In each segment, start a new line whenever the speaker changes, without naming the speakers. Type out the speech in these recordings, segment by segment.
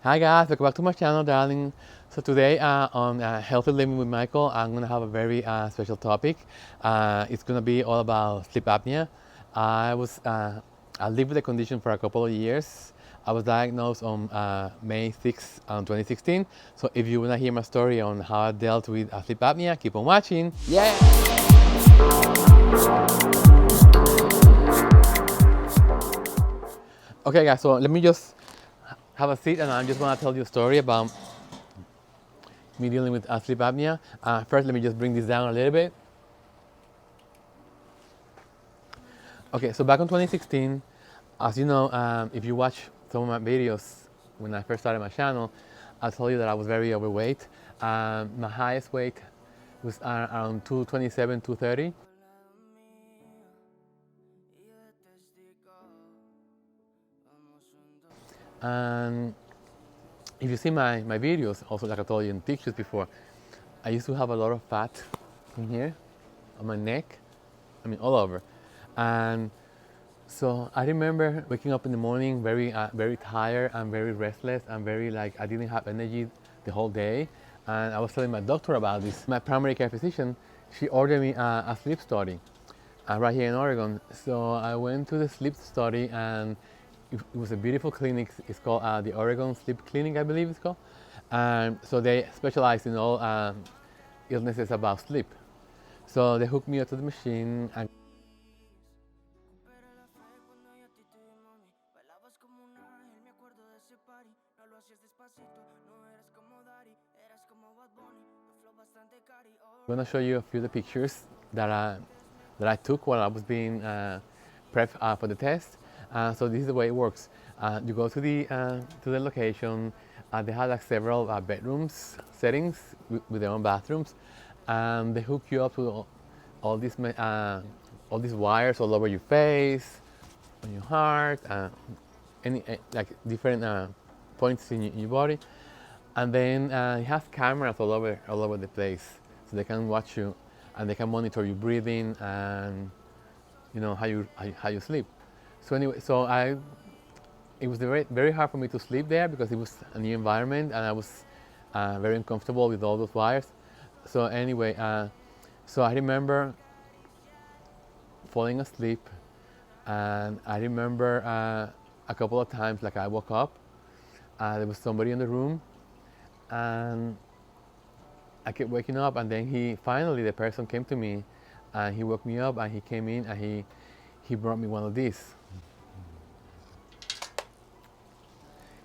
Hi guys, welcome back to my channel, darling. So today on Healthy Living with Michael, I'm gonna have a very special topic. It's gonna be all about sleep apnea. I lived with the condition for a couple of years. I was diagnosed on May 6, 2016. So if you wanna hear my story on how I dealt with sleep apnea, keep on watching. Yeah. Okay, guys. So let me just have a seat, and I just wanna tell you a story about me dealing with sleep apnea. First, let me just bring this down a little bit. Okay, so back in 2016, as you know, if you watch some of my videos when I first started my channel, I told you that I was very overweight. My highest weight was around 227, 230. And if you see my videos, also like I told you in pictures before, I used to have a lot of fat in here, on my neck, I mean all over. And so I remember waking up in the morning very tired and very restless and very like I didn't have energy the whole day. And I was telling my doctor about this. My primary care physician, she ordered me a sleep study right here in Oregon. So I went to the sleep study, and it was a beautiful clinic. It's called the Oregon Sleep Clinic, I believe it's called. And so they specialize in all illnesses about sleep. So they hooked me up to the machine. And I'm gonna show you a few of the pictures that I took while I was being prepped for the test. So this is the way it works. You go to the location. They have like several bedrooms settings with their own bathrooms, and they hook you up to all all these wires all over your face, on your heart, like different points in your body. And then it has cameras all over the place, so they can watch you and they can monitor your breathing and you know how you sleep. So anyway, it was very hard for me to sleep there because it was a new environment and I was very uncomfortable with all those wires. So anyway, so I remember falling asleep, and I remember a couple of times like I woke up, there was somebody in the room, and I kept waking up, and then the person came to me, and he woke me up, and he came in, and he brought me one of these.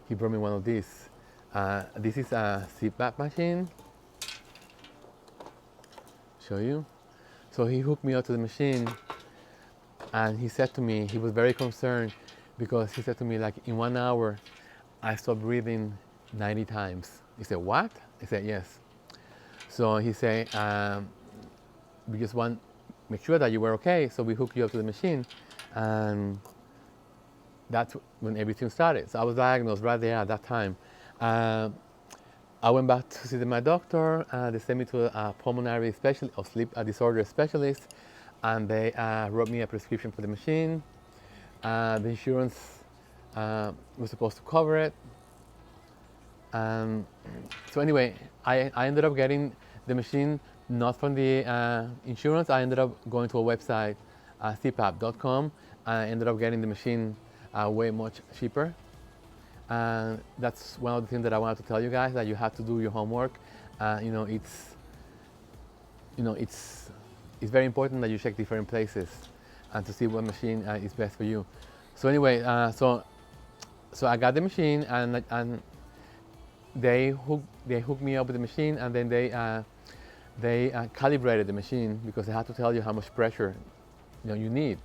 He brought me one of these. This is a CPAP machine. Show you. So he hooked me up to the machine, and he said to me, he was very concerned because he said to me like in 1 hour, I stopped breathing 90 times. He said, what? I said, yes. So he said, we just want to make sure that you were okay, so we hooked you up to the machine. And that's when everything started. So I was diagnosed right there at that time. I went back to see my doctor. They sent me to a pulmonary specialist or sleep disorder specialist, and they wrote me a prescription for the machine. The insurance was supposed to cover it. So anyway, I ended up getting the machine not from the insurance. I ended up going to a website, cpap.com. I ended up getting the machine way much cheaper. And that's one of the things that I wanted to tell you guys, that you have to do your homework. It's very important that you check different places and to see what machine is best for you. So anyway, so I got the machine, and they hooked me up with the machine, and then they calibrated the machine because they had to tell you how much pressure you need.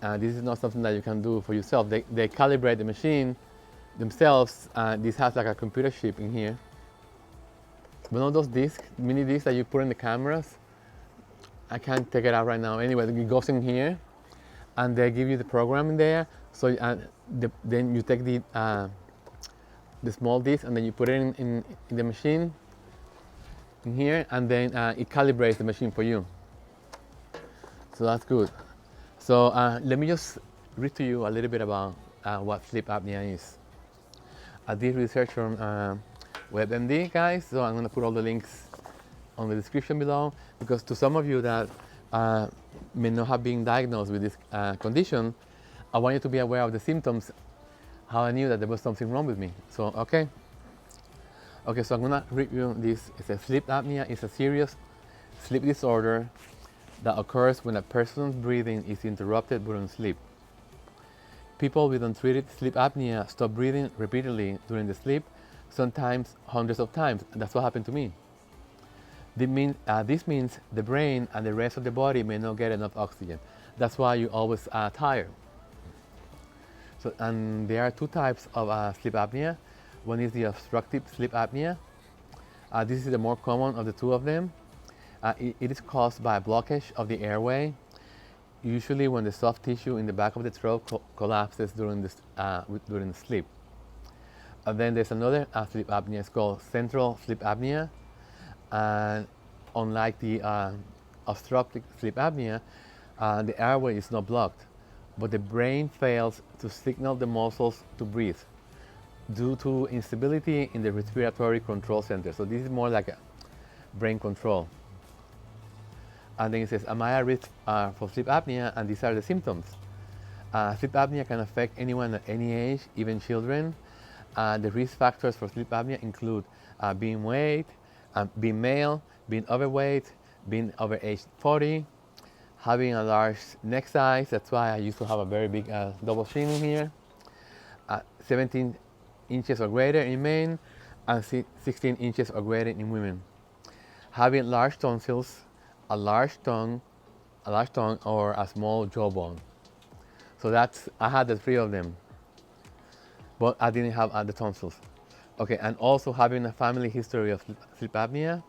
This is not something that you can do for yourself. They calibrate the machine themselves. This has like a computer chip in here. One of those mini discs that you put in the cameras. I can't take it out right now. Anyway, it goes in here, and they give you the program in there. So then you take the small disc, and then you put it in the machine in here, and then it calibrates the machine for you. So that's good. So let me just read to you a little bit about what sleep apnea is. I did research on WebMd, guys, so I'm going to put all the links on the description below, because to some of you that may not have been diagnosed with this condition, I want you to be aware of the symptoms, how I knew that there was something wrong with me. So, okay, so I'm going to review this. It says sleep apnea is a serious sleep disorder that occurs when a person's breathing is interrupted during sleep. People with untreated sleep apnea stop breathing repeatedly during the sleep, sometimes hundreds of times. That's what happened to me. This means the brain and the rest of the body may not get enough oxygen. That's why you always tired. So, and there are two types of sleep apnea. One is the obstructive sleep apnea. This is the more common of the two of them. It is caused by a blockage of the airway, usually when the soft tissue in the back of the throat collapses during the sleep. And then there's another sleep apnea. It's called central sleep apnea. And unlike the obstructive sleep apnea, the airway is not blocked, but the brain fails to signal the muscles to breathe due to instability in the respiratory control center. So this is more like a brain control. And then it says, am I at risk for sleep apnea? And these are the symptoms. Sleep apnea can affect anyone at any age, even children. The risk factors for sleep apnea include being being male, being overweight, being over age 40, having a large neck size. That's why I used to have a very big double chin in here. 17 inches or greater in men, and 16 inches or greater in women. Having large tonsils, a large tongue, or a small jawbone. So I had the three of them, but I didn't have the tonsils. Okay, and also having a family history of sleep apnea,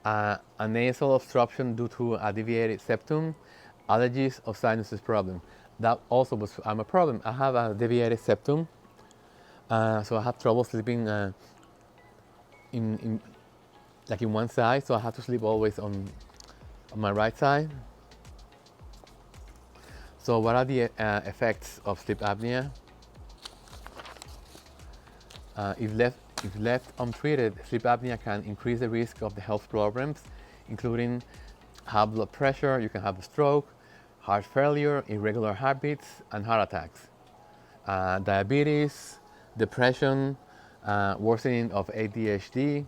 a nasal obstruction due to a deviated septum, allergies or sinuses problem. That also was a problem. I have a deviated septum, so I have trouble sleeping in one side, so I have to sleep always on my right side. So what are the effects of sleep apnea? If left untreated, sleep apnea can increase the risk of the health problems, including high blood pressure, you can have a stroke, heart failure, irregular heartbeats, and heart attacks. Diabetes, depression, worsening of ADHD,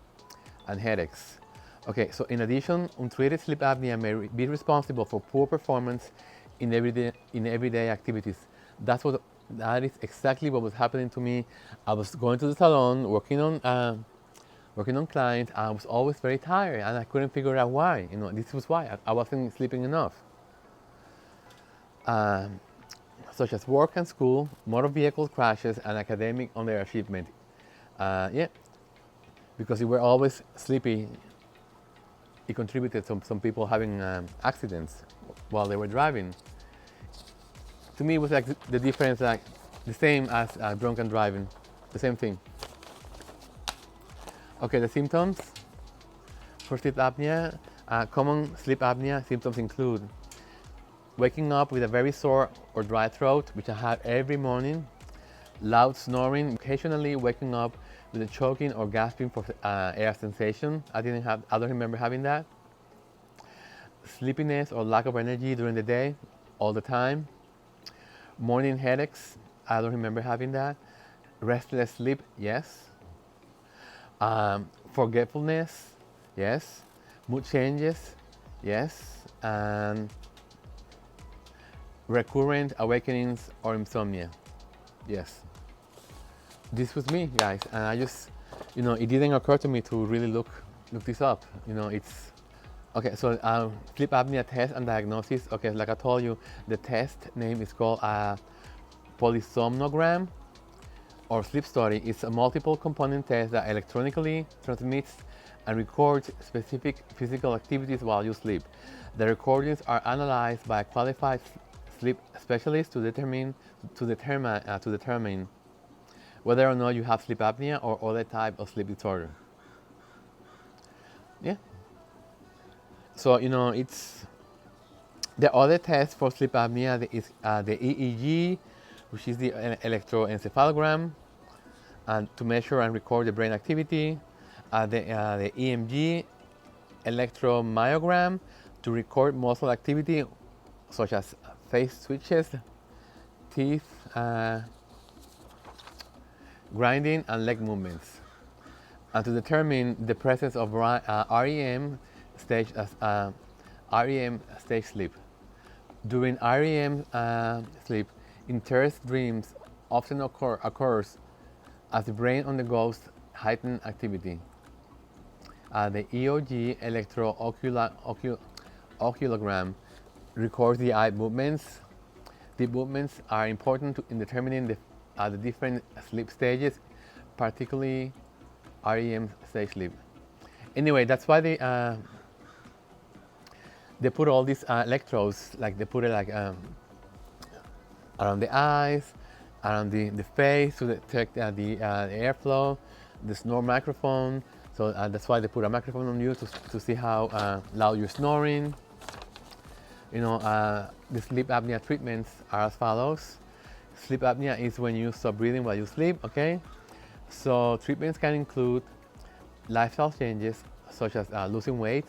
and headaches. Okay, so in addition, untreated sleep apnea may be responsible for poor performance in everyday activities. That is exactly what was happening to me. I was going to the salon, working on clients. I was always very tired, and I couldn't figure out why. This was why I wasn't sleeping enough. Such as work and school, motor vehicle crashes, and academic underachievement. Yeah, because we were always sleepy. It contributed to some people having accidents while they were driving. To me, it was like the difference, like the same as drunken driving, the same thing. Okay, the symptoms for sleep apnea. Common sleep apnea symptoms include waking up with a very sore or dry throat, which I have every morning, loud snoring, occasionally waking up with a choking or gasping for air sensation. I don't remember having that. Sleepiness or lack of energy during the day, all the time. Morning headaches, I don't remember having that. Restless sleep, yes. Forgetfulness, yes. Mood changes, yes. And recurrent awakenings or insomnia, yes. This was me, guys, and I just, it didn't occur to me to really look this up. It's okay. So sleep apnea test and diagnosis. Okay, like I told you, the test name is called a polysomnogram or sleep study. It's a multiple component test that electronically transmits and records specific physical activities while you sleep. The recordings are analyzed by a qualified sleep specialist to determine whether or not you have sleep apnea or other type of sleep disorder. Yeah. So it's the other test for sleep apnea is the EEG, which is the electroencephalogram, to measure and record the brain activity, the EMG electromyogram to record muscle activity such as face twitches, teeth grinding, and leg movements, and to determine the presence of REM stage sleep. During REM sleep, intense dreams often occurs as the brain undergoes heightened activity. The EOG electrooculogram records the eye movements. The movements are important in determining the different sleep stages, particularly REM stage sleep. Anyway, that's why they put all these electrodes, like they put it like around the eyes, around the face to detect the airflow, the snore microphone. So that's why they put a microphone on you to see how loud you're snoring. You know, the sleep apnea treatments are as follows. Sleep apnea is when you stop breathing while you sleep, okay? So treatments can include lifestyle changes such as losing weight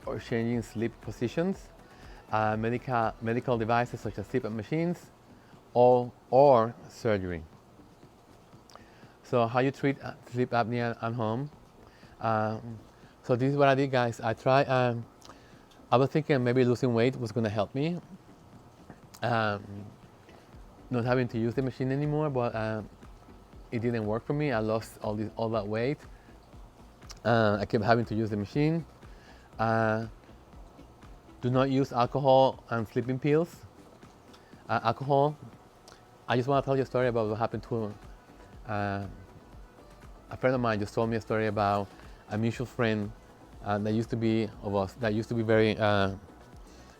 or changing sleep positions, medical devices such as CPAP machines, or surgery. So how you treat sleep apnea at home? So this is what I did, guys. I was thinking maybe losing weight was going to help me, not having to use the machine anymore, but it didn't work for me. I lost all that weight. I kept having to use the machine. Do not use alcohol and sleeping pills. Alcohol, I just want to tell you a story about what happened to a friend of mine. Just told me a story about a mutual friend that used to be very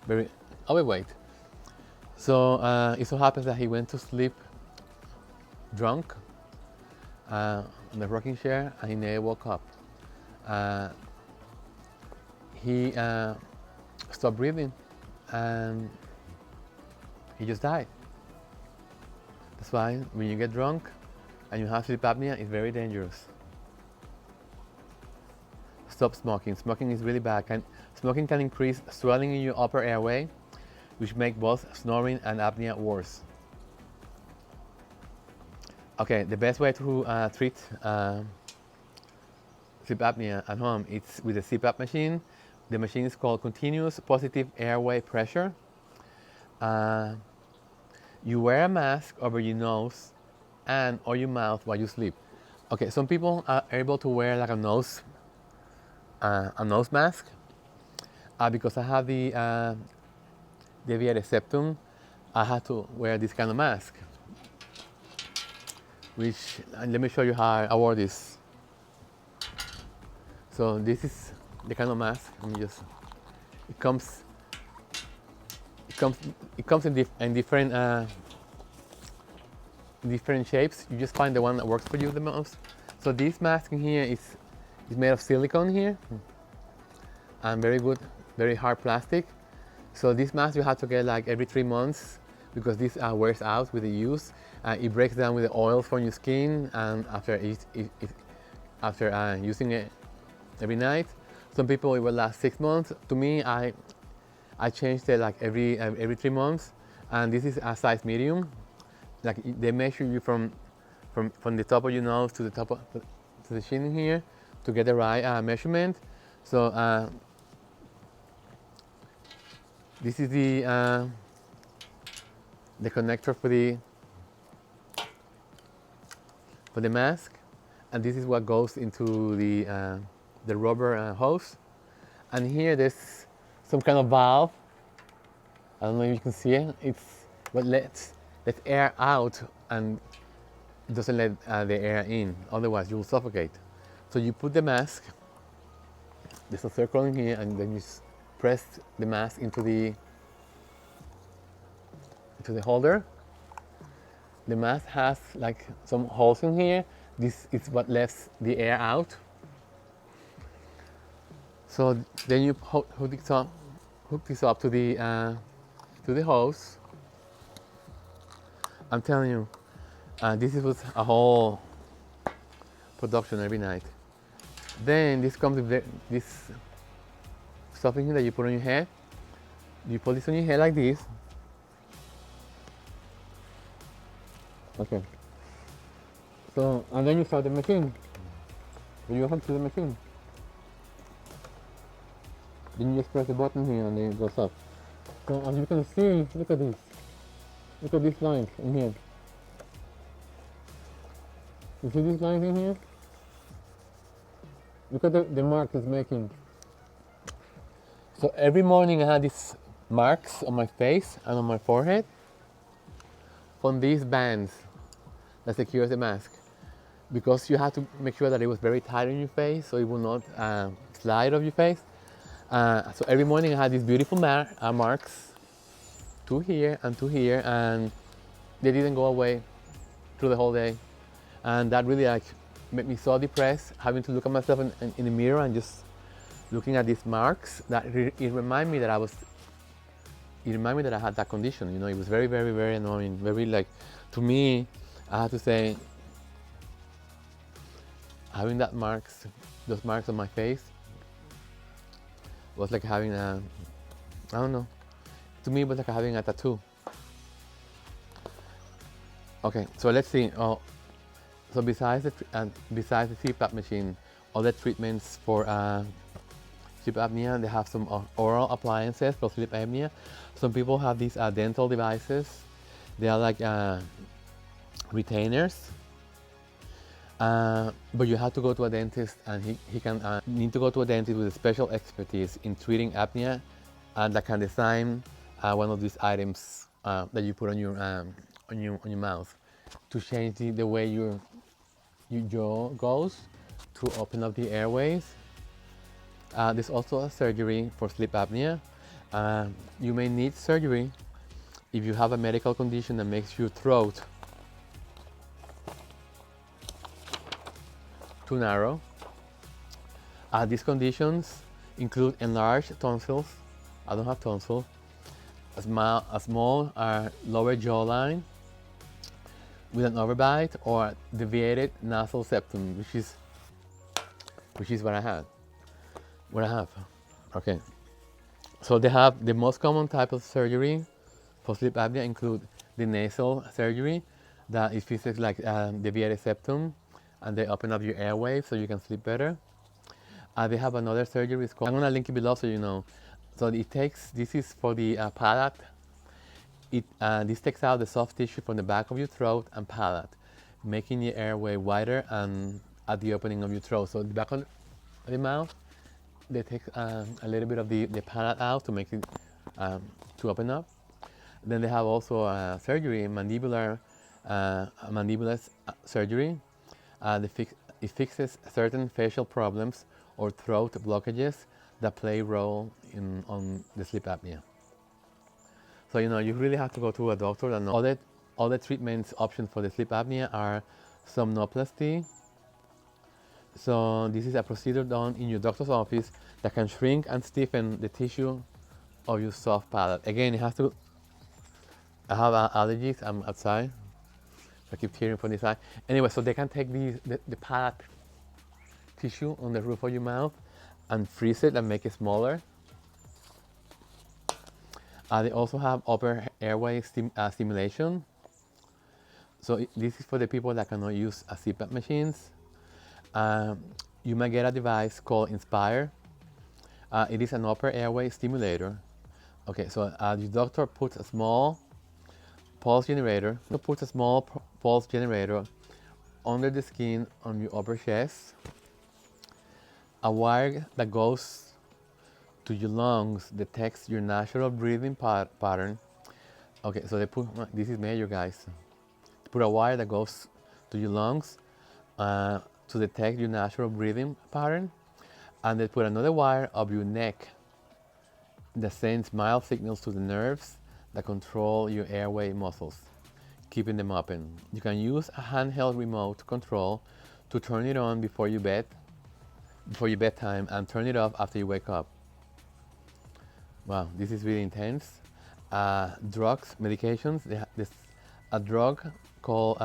very overweight. So it so happens that he went to sleep drunk on the rocking chair, and he never woke up. He stopped breathing, and he just died. That's why when you get drunk and you have sleep apnea, it's very dangerous. Stop smoking. Smoking is really bad. Smoking can increase swelling in your upper airway, which make both snoring and apnea worse. Okay, the best way to treat sleep apnea at home is with a CPAP machine. The machine is called continuous positive airway pressure. You wear a mask over your nose and or your mouth while you sleep. Okay, some people are able to wear like a nose mask. Because I have the deviated septum, I had to wear this kind of mask. Which, let me show you how I wore this. So this is the kind of mask. Let me just. It comes in different shapes. You just find the one that works for you the most. So this mask in here is made of silicone here, and very good, very hard plastic. So this mask you have to get like every 3 months because this wears out with the use. It breaks down with the oils from your skin, and after using it every night. Some people it will last 6 months. To me, I changed it like every 3 months, and this is a size medium. Like they measure you from the top of your nose to the top of to the chin here to get the right measurement. So this is the connector for the mask, and this is what goes into the rubber hose. And here there's some kind of valve. I don't know if you can see it. It's what lets air out and doesn't let the air in. Otherwise, you will suffocate. So you put the mask. There's a circle in here, and then you press the mask into the holder. The mask has like some holes in here. This is what lets the air out. So then you hook this up to the hose. I'm telling you, this was a whole production every night. Then this comes with this stuffing that you put on your head. You put this on your head like this. Okay. So, and then you start the machine. So you have to the machine. Then you just press the button here and then it goes up. So as you can see, look at this. Look at these lines in here. You see these lines in here? Look at the mark it's making. So every morning I had these marks on my face and on my forehead from these bands that secures the mask. Because you have to make sure that it was very tight on your face so it will not slide off your face. So every morning I had these beautiful marks, two here, and they didn't go away through the whole day. And that really like made me so depressed, having to look at myself in the mirror and just looking at these marks. That it reminded me that I had that condition. You know, it was very, very, very annoying. Very like, to me, I have to say, having those marks on my face was like having I don't know. To me, it was like having a tattoo. Okay, so let's see. So besides the CPAP machine, other treatments for sleep apnea, they have some oral appliances for sleep apnea. Some people have these dental devices. They are like retainers. But you have to go to a dentist, and he can need to go to a dentist with a special expertise in treating apnea, and that can design one of these items that you put on your mouth to change the way your jaw goes, to open up the airways. There's also a surgery for sleep apnea. You may need surgery if you have a medical condition that makes your throat too narrow. These conditions include enlarged tonsils. I don't have tonsils. A small lower jawline with an overbite, or deviated nasal septum, which is what I had. What I have. Okay. So they have the most common type of surgery for sleep apnea include the nasal surgery, that it fixes like deviated septum, and they open up your airways so you can sleep better. They have another surgery. It's called, I'm gonna link it below so you know. So this is for the palate. This takes out the soft tissue from the back of your throat and palate, making the airway wider and at the opening of your throat. So the back of the mouth, they take a little bit of the palate out to make it to open up. Then they have also surgery, mandibular surgery. It fixes certain facial problems or throat blockages that play a role on the sleep apnea. So you know, you really have to go to a doctor. And all the treatments options for the sleep apnea are somnoplasty. So this is a procedure done in your doctor's office that can shrink and stiffen the tissue of your soft palate. Again, it has to. I have allergies. I'm outside. I keep hearing from this side. Anyway, so they can take the palate tissue on the roof of your mouth and freeze it and make it smaller. They also have upper airway stimulation. So this is for the people that cannot use CPAP machines. You might get a device called Inspire. It is an upper airway stimulator. Okay, so the doctor puts a small pulse generator. Under the skin on your upper chest. A wire that goes to your lungs detects your natural breathing pattern. Okay, so they put, this is major, guys. They put a wire that goes to your lungs to detect your natural breathing pattern, and they put another wire up your neck that sends mild signals to the nerves that control your airway muscles, keeping them open. You can use a handheld remote control to turn it on before your bedtime, and turn it off after you wake up. Wow, this is really intense. Drugs, medications. There's a drug called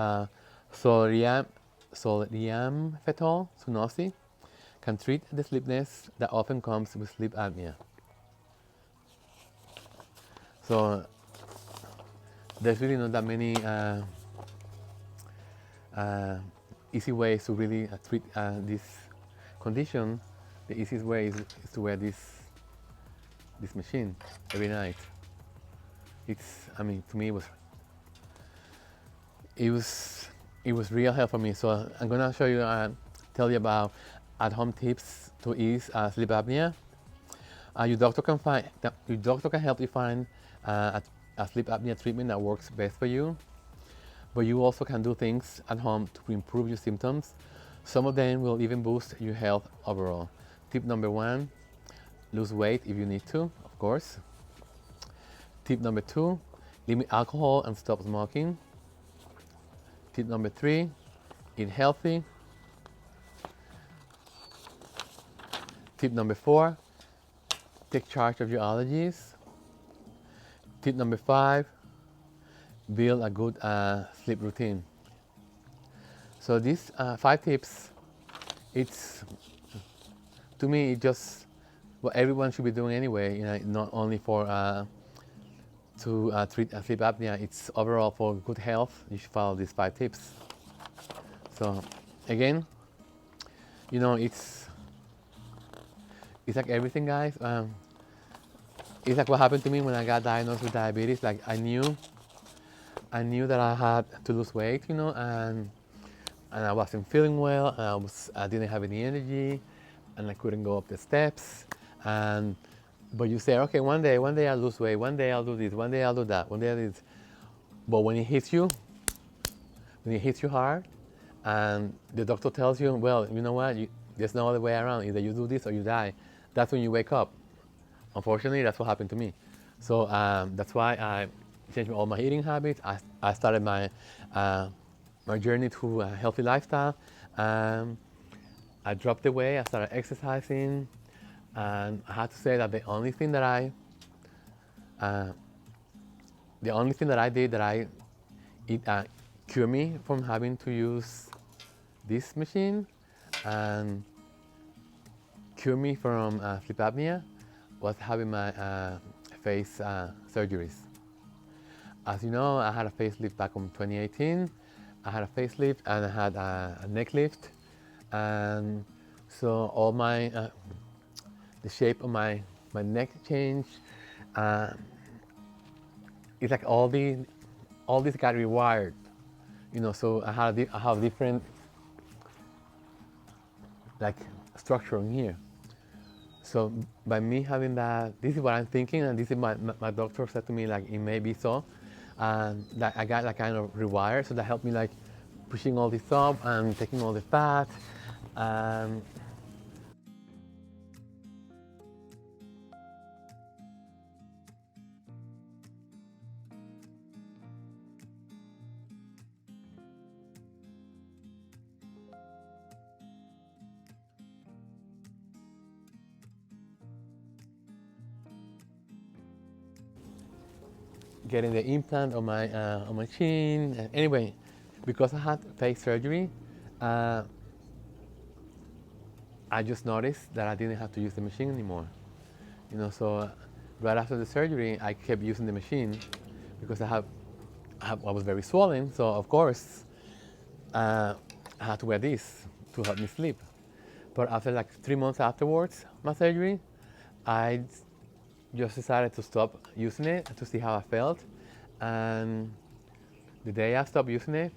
solriamfetol, Sunosi, can treat the sleepiness that often comes with sleep apnea. So there's really not that many easy ways to really treat this condition. The easiest way is to wear this machine every night. I mean, to me, it was real help for me. So I'm gonna show you, tell you about at-home tips to ease sleep apnea. Your doctor can help you find a sleep apnea treatment that works best for you. But you also can do things at home to improve your symptoms. Some of them will even boost your health overall. Tip number 1, lose weight if you need to, of course. Tip number 2, limit alcohol and stop smoking. Tip number 3, eat healthy. Tip number 4, take charge of your allergies. Tip number 5, build a good sleep routine. So these 5 tips, to me, it's just what everyone should be doing anyway. You know, not only for to treat sleep apnea, it's overall for good health. You should follow these 5 tips. So again, you know, it's like everything, guys. It's like what happened to me when I got diagnosed with diabetes. Like I knew that I had to lose weight, you know, and I wasn't feeling well. I didn't have any energy, and I couldn't go up the steps. But you say, okay, one day I'll lose weight. One day I'll do this. One day I'll do that. One day I'll do this. But when it hits you hard, and the doctor tells you, well, you know what? There's no other way around. Either you do this or you die. That's when you wake up. Unfortunately, that's what happened to me. So that's why I changed all my eating habits. I started my journey to a healthy lifestyle. I dropped the weight. I started exercising, and I have to say that the only thing that I did that cured me from having to use this machine and cured me from sleep apnea was having my face surgeries. As you know, I had a facelift back in 2018. I had a facelift and I had a neck lift, and so all my the shape of my neck changed. It's like all this got rewired, you know. So I have different like structure in here. So by me having that, this is what I'm thinking, and this is my doctor said to me, like, it may be so, and that I got like kind of rewired, so that helped me like pushing all this up and taking all the fat. Getting the implant on my chin. And anyway, because I had face surgery, I just noticed that I didn't have to use the machine anymore. You know, so right after the surgery, I kept using the machine because I was very swollen. So of course, I had to wear this to help me sleep. But after like 3 months afterwards, my surgery, I just decided to stop using it to see how I felt. And the day I stopped using it,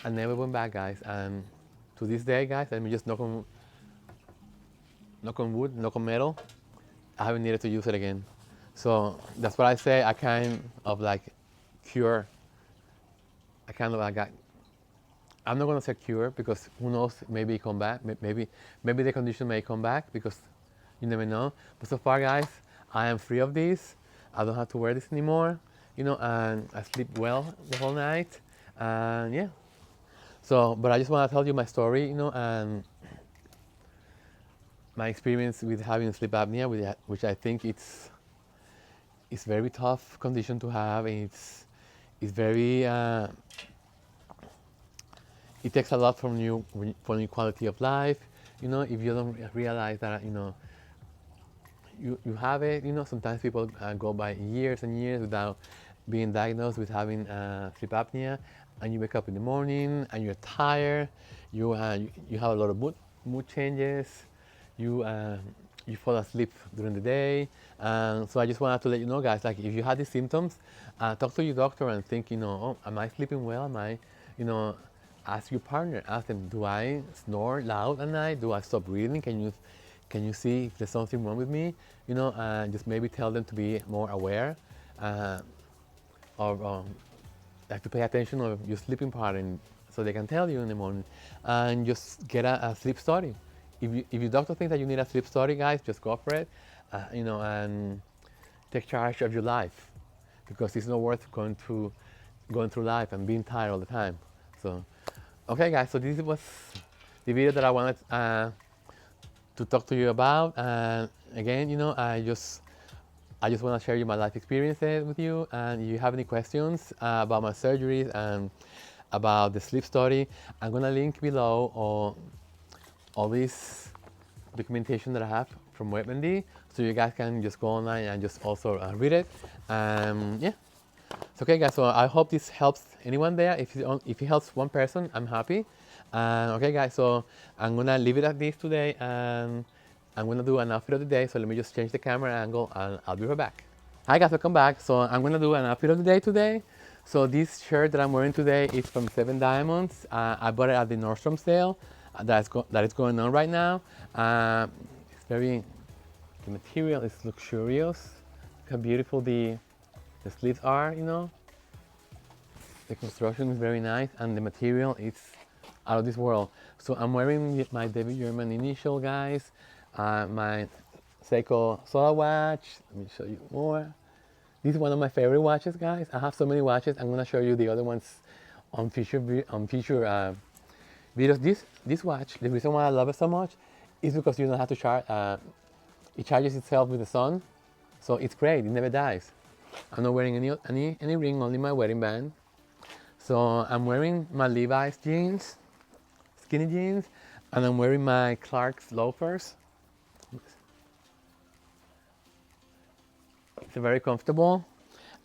I never went back, guys. And to this day, guys, let me just knock on wood, knock on metal, I haven't needed to use it again. So that's what I say. I kind of like cure. I kind of like got. I'm not gonna say cure because who knows? Maybe it come back. Maybe the condition may come back because you never know. But so far, guys, I am free of this. I don't have to wear this anymore, you know, and I sleep well the whole night, and yeah. So, but I just want to tell you my story, you know, and my experience with having sleep apnea, which I think it's very tough condition to have. It's very it takes a lot from your quality of life. If you don't realize that, you have it. Sometimes people go by years and years without being diagnosed with having sleep apnea, and you wake up in the morning and you're tired. You have a lot of mood changes. You you fall asleep during the day. So I just wanted to let you know, guys, like if you had these symptoms, talk to your doctor and think, oh, am I sleeping well? Am I, ask your partner, ask them, do I snore loud at night? Do I stop breathing? Can you see if there's something wrong with me? Just maybe tell them to be more aware, or like to pay attention of your sleeping pattern, so they can tell you in the morning, and just get a sleep study. If your doctor thinks that you need a sleep study, guys, just go for it, and take charge of your life, because it's not worth going through life and being tired all the time. So, okay, guys. So this was the video that I wanted to talk to you about. And again, I just want to share my life experiences with you. And if you have any questions about my surgeries and about the sleep study, I'm gonna link below all this documentation that I have from WebMd, so you guys can just go online and just also read it. Yeah. So, okay, guys. So I hope this helps anyone there. If it helps one person, I'm happy. Okay, guys. So I'm gonna leave it at this today, and I'm gonna do an outfit of the day. So let me just change the camera angle, and I'll be right back. Hi, guys. Welcome back. So I'm gonna do an outfit of the day today. So this shirt that I'm wearing today is from 7 Diamonds. I bought it at the Nordstrom sale that is going on right now. It's the material is luxurious. Look how beautiful the sleeves are, The construction is very nice, and the material is out of this world. So I'm wearing my David Yurman initial, guys. My Seiko Solar watch. Let me show you more. This is one of my favorite watches, guys. I have so many watches. I'm gonna show you the other ones on future videos. This watch, the reason why I love it so much is because you don't have to charge. It charges itself with the sun, so it's great. It never dies. I'm not wearing any ring, only my wedding band. So I'm wearing my Levi's jeans, skinny jeans, and I'm wearing my Clark's loafers. It's very comfortable.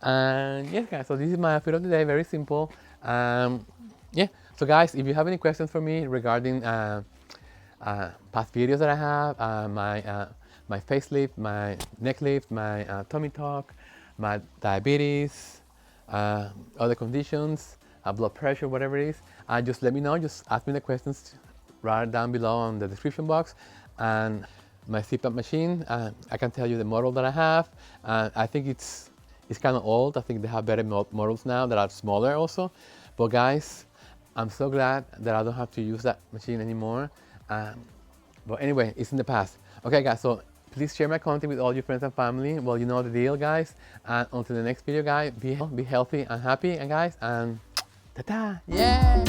And yes, guys, so this is my outfit of the day, very simple. Yeah, so guys, if you have any questions for me regarding past videos that I have, my facelift, my neck lift, my tummy tuck, my diabetes, other conditions, blood pressure, whatever it is, just let me know. Just ask me the questions right down below on the description box. And my CPAP machine, I can tell you the model that I have. I think it's kind of old. I think they have better models now that are smaller also. But guys, I'm so glad that I don't have to use that machine anymore. But anyway, it's in the past. Okay, guys, so please share my content with all your friends and family. Well, you know the deal, guys. And until the next video, guys, be healthy and happy, and guys, and ta-ta, yeah!